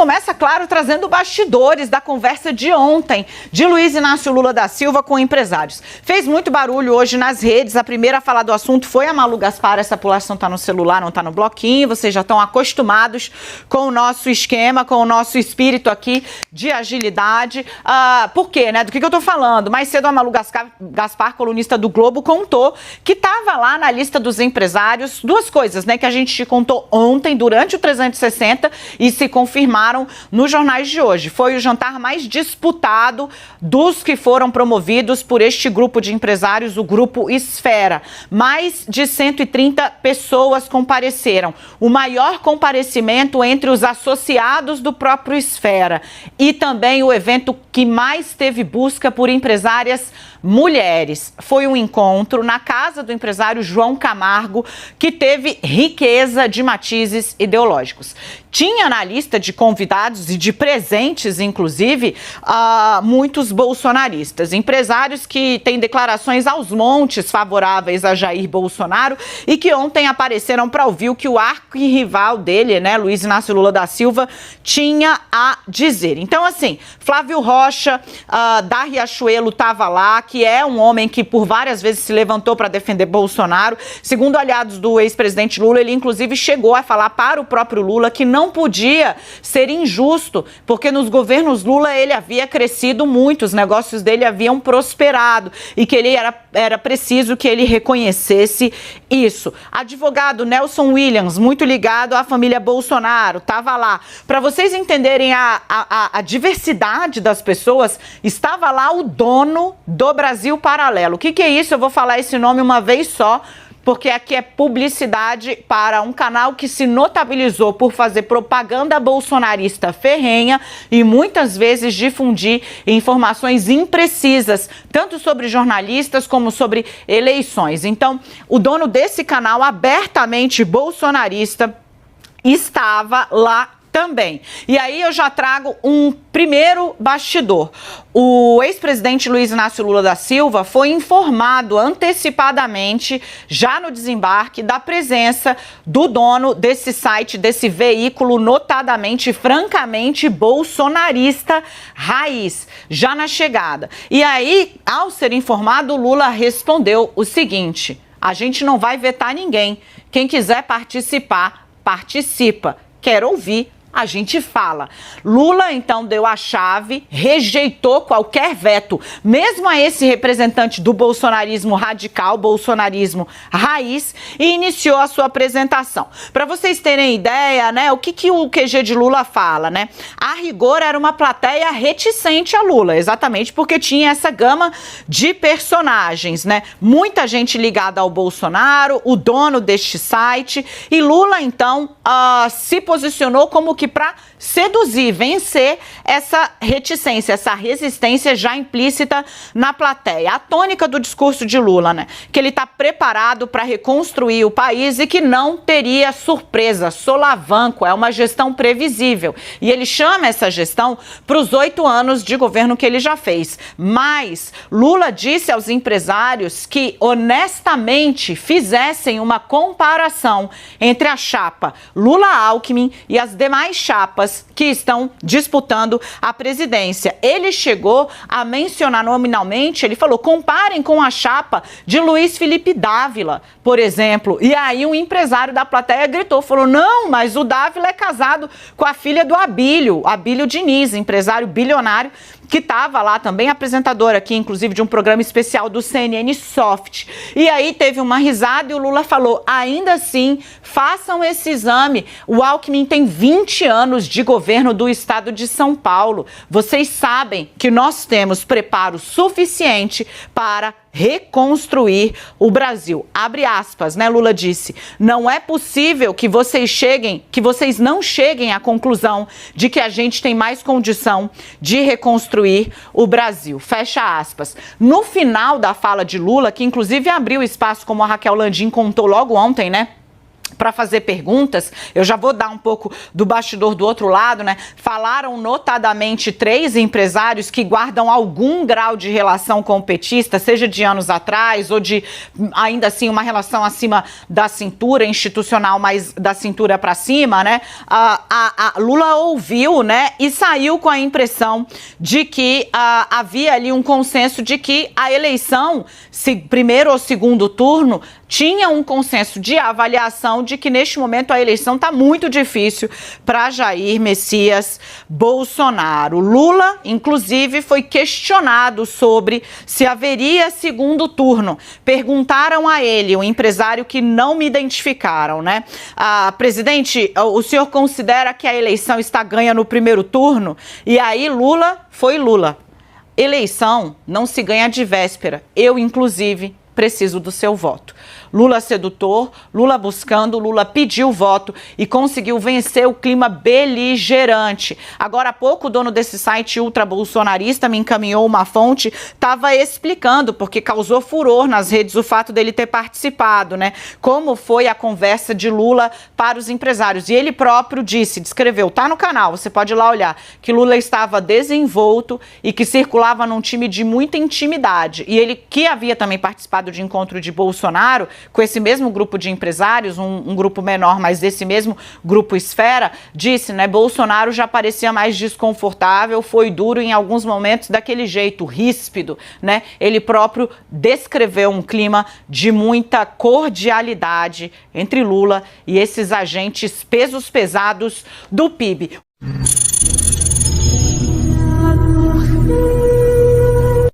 começa, claro, trazendo bastidores da conversa de ontem de Luiz Inácio Lula da Silva com empresários. Fez muito barulho hoje nas redes. A primeira a falar do assunto foi a Malu Gaspar. Essa população está no celular, não está no bloquinho. Vocês já estão acostumados com o nosso esquema, com o nosso espírito aqui de agilidade. Por quê, né? Do que eu estou falando? Mais cedo a Malu Gaspar, colunista do Globo, contou que estava lá na lista dos empresários duas coisas, né? Que a gente te contou ontem, durante o 360, e se confirmaram nos jornais de hoje. Foi o jantar mais disputado dos que foram promovidos por este grupo de empresários, o Grupo Esfera. Mais de 130 pessoas compareceram. O maior comparecimento entre os associados do próprio Esfera. E também o evento que mais teve busca por empresárias mulheres. Foi um encontro na casa do empresário João Camargo, que teve riqueza de matizes ideológicos. Tinha na lista de convidados e de presentes, inclusive, muitos bolsonaristas, empresários que têm declarações aos montes favoráveis a Jair Bolsonaro e que ontem apareceram para ouvir o que o arquirrival dele, né, Luiz Inácio Lula da Silva, tinha a dizer. Então, assim, Flávio Rocha, da Riachuelo, estava lá, que é um homem que por várias vezes se levantou para defender Bolsonaro. Segundo aliados do ex-presidente Lula, ele inclusive chegou a falar para o próprio Lula que não podia ser injusto, porque nos governos Lula ele havia crescido muito, os negócios dele haviam prosperado e que ele era preciso que ele reconhecesse isso. Advogado Nelson Williams, muito ligado à família Bolsonaro, estava lá. Para vocês entenderem a diversidade das pessoas, estava lá o dono do Brasil Paralelo. O que é isso? Eu vou falar esse nome uma vez só, porque aqui é publicidade para um canal que se notabilizou por fazer propaganda bolsonarista ferrenha e muitas vezes difundir informações imprecisas, tanto sobre jornalistas como sobre eleições. Então, o dono desse canal abertamente bolsonarista estava lá também. E aí eu já trago um primeiro bastidor. O ex-presidente Luiz Inácio Lula da Silva foi informado antecipadamente, já no desembarque, da presença do dono desse site, desse veículo notadamente, francamente bolsonarista raiz, já na chegada. E aí, ao ser informado, Lula respondeu o seguinte: a gente não vai vetar ninguém. Quem quiser participar, participa. Quer ouvir, a gente fala. Lula, então, deu a chave, rejeitou qualquer veto, mesmo a esse representante do bolsonarismo radical, bolsonarismo raiz, e iniciou a sua apresentação. Para vocês terem ideia, né, o que o QG de Lula fala, né? A rigor era uma plateia reticente a Lula, exatamente porque tinha essa gama de personagens, né? Muita gente ligada ao Bolsonaro, o dono deste site, e Lula, então, se posicionou como que para seduzir, vencer essa reticência, essa resistência já implícita na plateia. A tônica do discurso de Lula, né? Que ele está preparado para reconstruir o país e que não teria surpresa, solavanco, é uma gestão previsível. E ele chama essa gestão para os 8 anos de governo que ele já fez. Mas Lula disse aos empresários que honestamente fizessem uma comparação entre a chapa Lula-Alckmin e as demais chapas que estão disputando a presidência. Ele chegou a mencionar nominalmente, ele falou, comparem com a chapa de Luiz Felipe Dávila, por exemplo. E aí um empresário da plateia gritou, falou, não, mas o Dávila é casado com a filha do Abílio Diniz, empresário bilionário, que estava lá também, apresentador aqui, inclusive, de um programa especial do CNN Soft. E aí teve uma risada e o Lula falou, ainda assim, façam esse exame. O Alckmin tem 20 anos de governo do estado de São Paulo. Vocês sabem que nós temos preparo suficiente para reconstruir o Brasil. Abre aspas, né? Lula disse, não é possível que vocês não cheguem à conclusão de que a gente tem mais condição de reconstruir o Brasil. Fecha aspas. No final da fala de Lula, que inclusive abriu espaço, como a Raquel Landim contou logo ontem, né? para fazer perguntas. Eu já vou dar um pouco do bastidor do outro lado, né? Falaram notadamente 3 empresários que guardam algum grau de relação com o petista, seja de anos atrás ou de, ainda assim, uma relação acima da cintura, institucional, mas da cintura para cima, né? A Lula ouviu, né? E saiu com a impressão de que havia ali um consenso de que a eleição, primeiro ou segundo turno, tinha um consenso de avaliação de que neste momento a eleição está muito difícil para Jair Messias Bolsonaro. Lula, inclusive, foi questionado sobre se haveria segundo turno. Perguntaram a ele, um empresário que não me identificaram, né? Presidente, o senhor considera que a eleição está ganha no primeiro turno? E aí Lula foi Lula. Eleição não se ganha de véspera. Eu, inclusive, preciso do seu voto. Lula sedutor, Lula buscando, Lula pediu voto e conseguiu vencer o clima beligerante. Agora há pouco o dono desse site ultra-bolsonarista me encaminhou uma fonte, estava explicando, porque causou furor nas redes o fato dele ter participado, né? Como foi a conversa de Lula para os empresários. E ele próprio descreveu, tá no canal, você pode ir lá olhar, que Lula estava desenvolto e que circulava num time de muita intimidade. E ele, que havia também participado de encontro de Bolsonaro, com esse mesmo grupo de empresários, um grupo menor, mas desse mesmo grupo esfera, disse, né, Bolsonaro já parecia mais desconfortável, foi duro em alguns momentos daquele jeito ríspido, né? Ele próprio descreveu um clima de muita cordialidade entre Lula e esses agentes pesos pesados do PIB.